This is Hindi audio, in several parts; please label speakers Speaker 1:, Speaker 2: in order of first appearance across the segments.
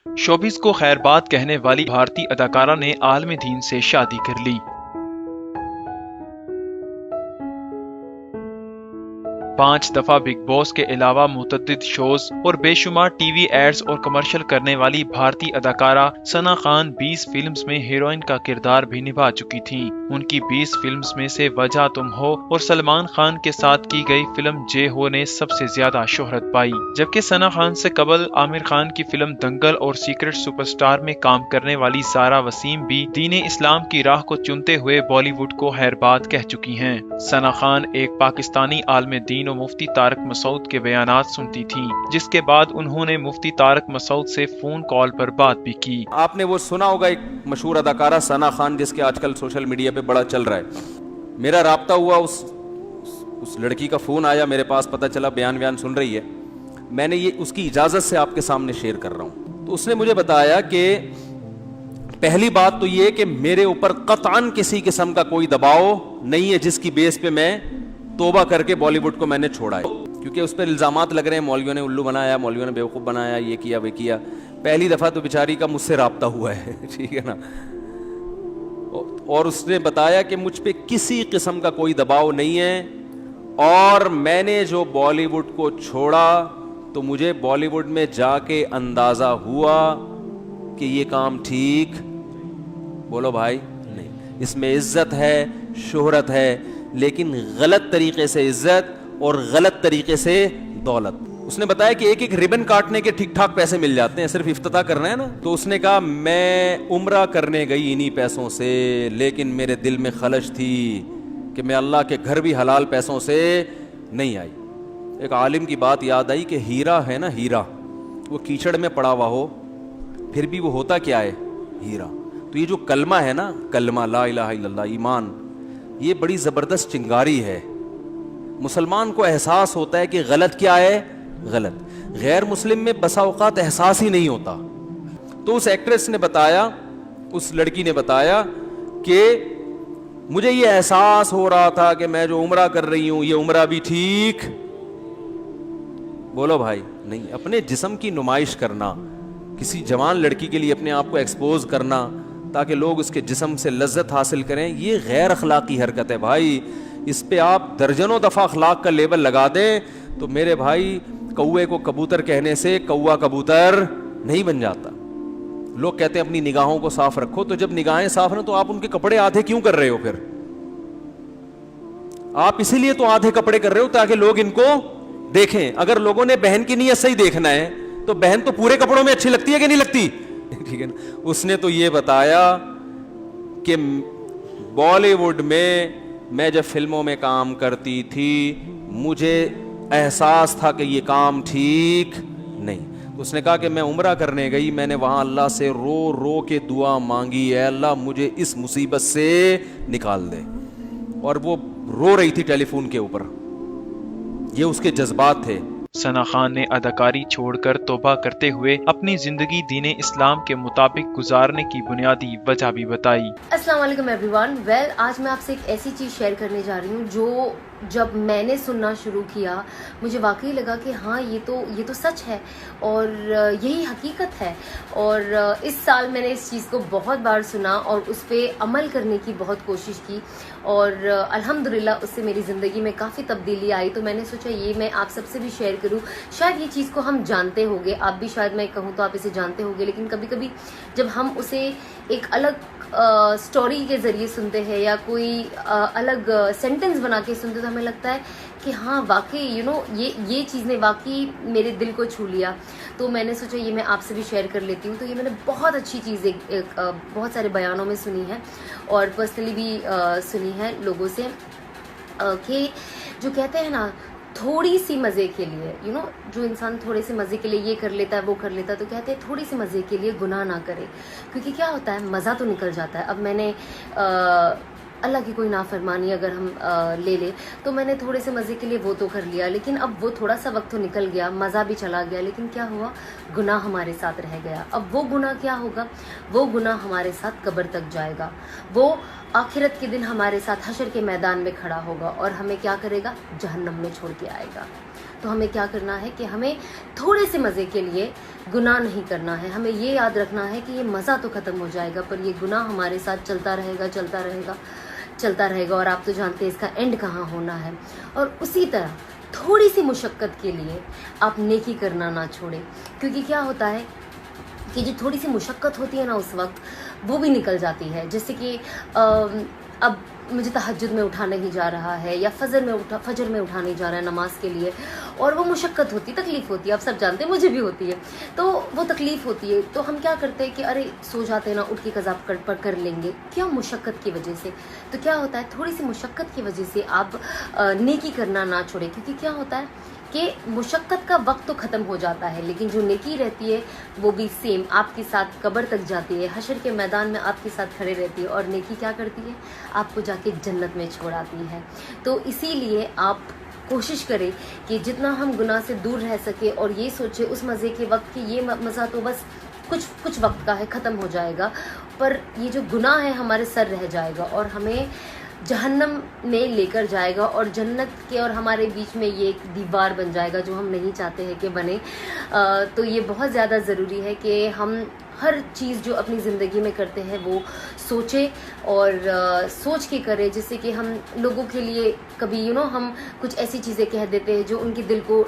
Speaker 1: शोबिस को खैरबाद कहने वाली भारतीय अदाकारा ने आलम दीन से शादी कर ली। 5 दफा बिग बॉस के अलावा मुतअद्दिद शोज और बेशुमार टीवी एड्स और कमर्शियल करने वाली भारतीय अदाकारा सना खान 20 फिल्म्स में हीरोइन का किरदार भी निभा चुकी थीं। उनकी 20 फिल्म्स में से वजह तुम हो और सलमान खान के साथ की गई फिल्म जे हो ने सबसे ज्यादा शोहरत पाई, जबकि सना खान से कबल आमिर खान की फिल्म दंगल और सीक्रेट सुपरस्टार में काम करने वाली सारा वसीम भी दीन इस्लाम की राह को चुनते हुए बॉलीवुड को खैरबाद कह चुकी हैं। सना खान एक पाकिस्तानी आलम दीन और मुफ्ती तारक मसूद के बयानात सुनती थीं, जिसके बाद उन्होंने मुफ्ती तारक मसूद से फोन कॉल पर बात भी की।
Speaker 2: आपने वो सुना होगा एक मशहूर अदाकारा सना खान, जिसके आजकल सोशल मीडिया पे बड़ा चल रहा है। मेरा राब्ता हुआ, उस लड़की का फोन आया मेरे पास, पता चला बयान सुन रही है। मैंने ये उसकी इजाजत से आपके सामने शेयर कर रहा हूं। तो उसने मुझे बताया कि पहली बात तो ये कि मेरे ऊपर कतअन किसी किस्म का कोई दबाव नहीं है जिसकी बेस पे मैं तोबा करके बॉलीवुड को मैंने छोड़ा है, क्योंकि उस पर इल्जामात लग रहे हैं मौलवियों ने उल्लू बनाया, मौलवियों ने बेवकूफ़ बनाया, ये किया वे किया। पहली दफ़ा तो बेचारी का मुझसे राब्ता हुआ है ठीक है ना। और उसने बताया कि मुझ पे किसी किस्म का कोई दबाव नहीं है, और मैंने जो बॉलीवुड को छोड़ा तो मुझे बॉलीवुड में जाके अंदाज़ा हुआ कि ये काम ठीक, बोलो भाई, नहीं। इसमें इज्जत है, शोहरत है, लेकिन गलत तरीके से इज्जत और गलत तरीके से दौलत। उसने बताया कि एक एक रिबन काटने के ठीक ठाक पैसे मिल जाते हैं, सिर्फ इफ्तिताह करना है ना। तो उसने कहा मैं उम्रा करने गई इन्हीं पैसों से, लेकिन मेरे दिल में खलश थी कि मैं अल्लाह के घर भी हलाल पैसों से नहीं आई। एक आलिम की बात याद आई कि हीरा है ना, हीरा, वो कीचड़ में पड़ा हुआ हो फिर भी वो होता क्या है, हीरा। तो ये जो कलमा है ना, कलमा ला इलाहा इल्लल्लाह, ईमान, ये बड़ी ज़बरदस्त चिंगारी है। मुसलमान को एहसास होता है कि गलत क्या है, गलत। गैर मुस्लिम में बसा औकात एहसास ही नहीं होता। तो उस एक्ट्रेस ने बताया, उस लड़की ने बताया कि मुझे ये एहसास हो रहा था कि मैं जो उम्रा कर रही हूं, ये उम्रा भी ठीक, बोलो भाई, नहीं। अपने जिस्म की नुमाइश करना, किसी जवान लड़की के लिए अपने आप को एक्सपोज करना ताकि लोग उसके जिस्म से लज्जत हासिल करें, ये गैर अखलाकी हरकत है भाई। इस पे आप दर्जनों दफ़ा अखलाक का लेबल लगा दें तो मेरे भाई, कौवे को कबूतर कहने से कौवा कबूतर नहीं बन जाता। लोग कहते हैं अपनी निगाहों को साफ रखो, तो जब निगाहें साफ ना तो आप उनके कपड़े आधे क्यों कर रहे हो? फिर आप इसीलिए तो आधे कपड़े कर रहे हो ताकि लोग इनको देखें। अगर लोगों ने बहन की नीयत से ही देखना है तो बहन तो पूरे कपड़ों में अच्छी लगती है कि नहीं लगती ठीक है ना। उसने तो ये बताया कि बॉलीवुड में मैं जब फिल्मों में काम करती थी मुझे एहसास था कि ये काम ठीक नहीं। तो उसने कहा कि मैं उम्रा करने गई, मैंने वहां अल्लाह से रो रो के दुआ मांगी, है अल्लाह मुझे इस मुसीबत से निकाल दे। और वो रो रही थी टेलीफोन के ऊपर, ये उसके जज्बात थे।
Speaker 1: सना खान ने अदाकारी छोड़कर तौबा करते हुए अपनी जिंदगी दीन इस्लाम के मुताबिक गुजारने की बुनियादी वजह भी बताई।
Speaker 3: अस्सलाम वालेकुम एवरीवन। आज मैं आपसे एक ऐसी चीज़ शेयर करने जा रही हूँ जो जब मैंने सुनना शुरू किया मुझे वाकई लगा कि हाँ ये तो सच है और यही हकीकत है। और इस साल मैंने इस चीज़ को बहुत बार सुना और उस पर अमल करने की बहुत कोशिश की और अल्हम्दुलिल्लाह उससे मेरी ज़िंदगी में काफ़ी तब्दीली आई। तो मैंने सोचा ये मैं आप सबसे भी शेयर करूं। शायद ये चीज़ को हम जानते होंगे, आप भी शायद मैं कहूँ तो आप इसे जानते होंगे, लेकिन कभी कभी जब हम उसे एक अलग स्टोरी के ज़रिए सुनते हैं या कोई अलग सेंटेंस बना के सुनते तो हमें लगता है कि हाँ वाकई ये चीज़ ने वाकई मेरे दिल को छू लिया। तो मैंने सोचा ये मैं आपसे भी शेयर कर लेती हूँ। तो ये मैंने बहुत अच्छी चीज़ बहुत सारे बयानों में सुनी है और पर्सनली भी सुनी है लोगों से कि जो कहते हैं ना थोड़ी सी मज़े के लिए जो इंसान थोड़े से मज़े के लिए ये कर लेता है वो कर लेता है, तो कहते हैं थोड़ी सी मज़े के लिए गुनाह ना करे, क्योंकि क्या होता है मज़ा तो निकल जाता है। अब मैंने अल्लाह की कोई नाफरमानी अगर हम ले ले तो मैंने थोड़े से मज़े के लिए वो तो कर लिया, लेकिन अब वो थोड़ा सा वक्त तो निकल गया, मज़ा भी चला गया, लेकिन क्या हुआ, गुनाह हमारे साथ रह गया। अब वो गुनाह क्या होगा, वो गुनाह हमारे साथ कब्र तक जाएगा। वो आखिरत के दिन हमारे साथ हशर के मैदान में खड़ा होगा और हमें क्या करेगा, जहन्नम में छोड़ के आएगा। तो हमें क्या करना है कि हमें थोड़े से मज़े के लिए गुनाह नहीं करना है। हमें ये याद रखना है कि ये मज़ा तो ख़त्म हो जाएगा, पर ये गुनाह हमारे साथ चलता रहेगा, चलता रहेगा, चलता रहेगा, और आप तो जानते हैं इसका एंड कहाँ होना है। और उसी तरह थोड़ी सी मुशक्क़त के लिए आप नेकी करना ना छोड़ें, क्योंकि क्या होता है कि जो थोड़ी सी मुशक्क़त होती है ना, उस वक्त वो भी निकल जाती है। जैसे कि अब मुझे तहज्जुद में उठा नहीं जा रहा है, या फजर में उठा नहीं जा रहा है नमाज के लिए, और वो मुशक्क़त होती, तकलीफ़ होती है, आप सब जानते हैं, मुझे भी होती है। तो वो तकलीफ़ होती है, तो हम क्या करते हैं कि अरे सो जाते हैं ना, उठ के कज़ा कर लेंगे, क्या मुशक्क़त की वजह से। तो क्या होता है, थोड़ी सी मुशक्क़त की वजह से आप नेकी करना ना छोड़ें, क्योंकि क्या होता है कि मुशक्क़त का वक्त तो ख़त्म हो जाता है, लेकिन जो नेकी रहती है वो भी सेम आपके साथ कब्र तक जाती है, हशर के मैदान में आपके साथ खड़े रहती है। और नेकी क्या करती है, आपको जाके जन्नत में छोड़ाती है। तो इसीलिए आप कोशिश करें कि जितना हम गुनाह से दूर रह सके, और ये सोचे उस मज़े के वक्त कि ये मज़ा तो बस कुछ वक्त का है, ख़त्म हो जाएगा, पर ये जो गुनाह है हमारे सर रह जाएगा और हमें जहन्नम में लेकर जाएगा, और जन्नत के और हमारे बीच में ये एक दीवार बन जाएगा जो हम नहीं चाहते हैं कि बने। तो ये बहुत ज़्यादा ज़रूरी है कि हम हर चीज़ जो अपनी ज़िंदगी में करते हैं वो सोचें, और सोच के करें, जिससे कि हम लोगों के लिए कभी हम कुछ ऐसी चीज़ें कह देते हैं जो उनके दिल को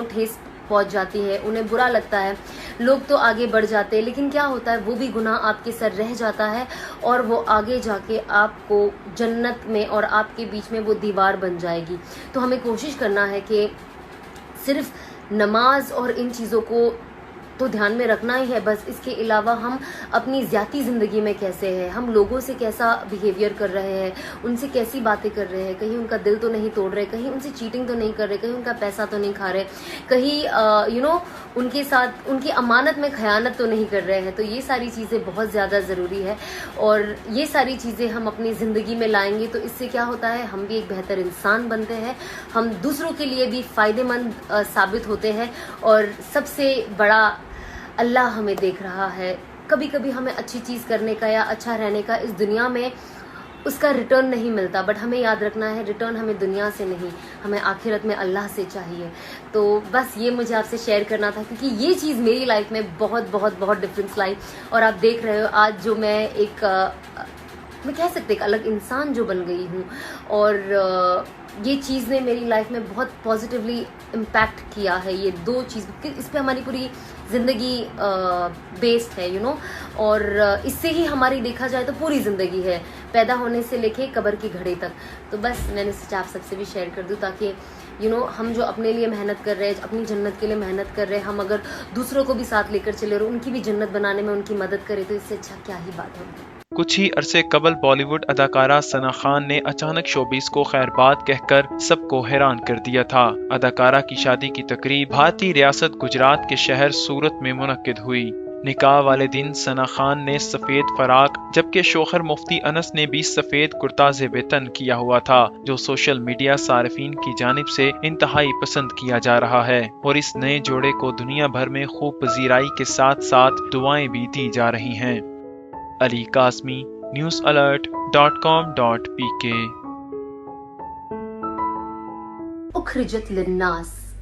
Speaker 3: ठेस पहुंच जाती है, उन्हें बुरा लगता है, लोग तो आगे बढ़ जाते हैं, लेकिन क्या होता है वो भी गुनाह आपके सर रह जाता है, और वो आगे जाके आपको जन्नत में और आपके बीच में वो दीवार बन जाएगी। तो हमें कोशिश करना है कि सिर्फ नमाज और इन चीज़ों को तो ध्यान में रखना ही है, बस इसके अलावा हम अपनी ज़ाती ज़िंदगी में कैसे हैं, हम लोगों से कैसा बिहेवियर कर रहे हैं, उनसे कैसी बातें कर रहे हैं, कहीं उनका दिल तो नहीं तोड़ रहे, कहीं उनसे चीटिंग तो नहीं कर रहे, कहीं उनका पैसा तो नहीं खा रहे, कहीं उनके साथ उनकी अमानत में खयानत तो नहीं कर रहे हैं। तो ये सारी चीज़ें बहुत ज़्यादा ज़रूरी है, और ये सारी चीज़ें हम अपनी ज़िंदगी में लाएंगे तो इससे क्या होता है, हम भी एक बेहतर इंसान बनते हैं, हम दूसरों के लिए भी फ़ायदेमंद साबित होते हैं, और सबसे बड़ा अल्लाह हमें देख रहा है। कभी कभी हमें अच्छी चीज़ करने का या अच्छा रहने का इस दुनिया में उसका रिटर्न नहीं मिलता, बट हमें याद रखना है रिटर्न हमें दुनिया से नहीं, हमें आखिरत में अल्लाह से चाहिए। तो बस ये मुझे आपसे शेयर करना था, क्योंकि ये चीज़ मेरी लाइफ में बहुत बहुत बहुत डिफरेंस लाई, और आप देख रहे हो आज जो मैं एक मैं कह सकते एक अलग इंसान जो बन गई हूँ, और ये चीज़ ने मेरी लाइफ में बहुत पॉजिटिवली इम्पैक्ट किया है। ये दो चीज़, इस पे हमारी पूरी ज़िंदगी बेस्ड है और इससे ही हमारी देखा जाए तो पूरी ज़िंदगी है, पैदा होने से लेके कब्र की घड़ी तक। तो बस मैंने सोचा आप सबसे भी शेयर कर दूँ, ताकि हम जो अपने लिए मेहनत कर रहे हैं, अपनी जन्नत के लिए मेहनत कर रहे हैं, हम अगर दूसरों को भी साथ लेकर चले और उनकी भी जन्नत बनाने में उनकी मदद करें, तो इससे अच्छा क्या ही बात होगी।
Speaker 1: कुछ ही अरसे कबल बॉलीवुड अदाकारा सना खान ने अचानक शोबिस को खैरबाद कहकर सबको हैरान कर दिया था। अदाकारा की शादी की तकरीब भारतीय रियासत गुजरात के शहर सूरत में मुनक्किद हुई। निकाह वाले दिन सना खान ने सफेद फराक, जबकि शोहर मुफ्ती अनस ने भी सफेद कुर्ता ज़ेबेतन किया हुआ था, जो सोशल मीडिया सारिफीन की जानिब से इंतहाई पसंद किया जा रहा है। और इस नए जोड़े को दुनिया भर में खूब पजीराई के साथ साथ दुआएं भी दी जा रही हैं। Ali Qasmi, newsalert.com.pk।
Speaker 3: उखरिजत लिन्नास,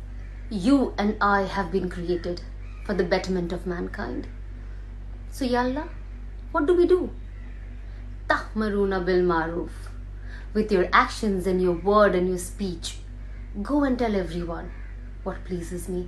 Speaker 3: you and I have been created for the betterment of mankind. So ya Allah, what do? Tahmaruna bil maruf. With your actions and your word and your speech, go and tell everyone what pleases me.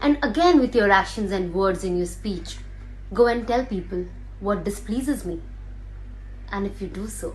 Speaker 3: And again with your actions and words in your speech, go and tell people what displeases me. And if you do so,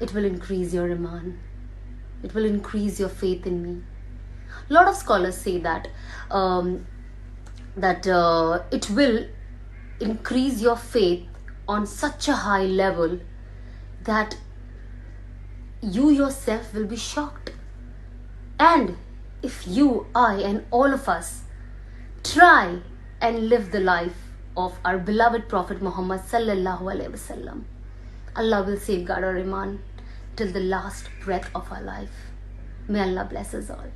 Speaker 3: It will increase your iman. It will increase your faith in me. A lot of scholars say that it will increase your faith on such a high level that you yourself will be shocked. And if you, I, and all of us try and live the life of our beloved Prophet Muhammad sallallahu alaihi wasallam, Allah will safeguard our iman till the last breath of our life. May Allah bless us all.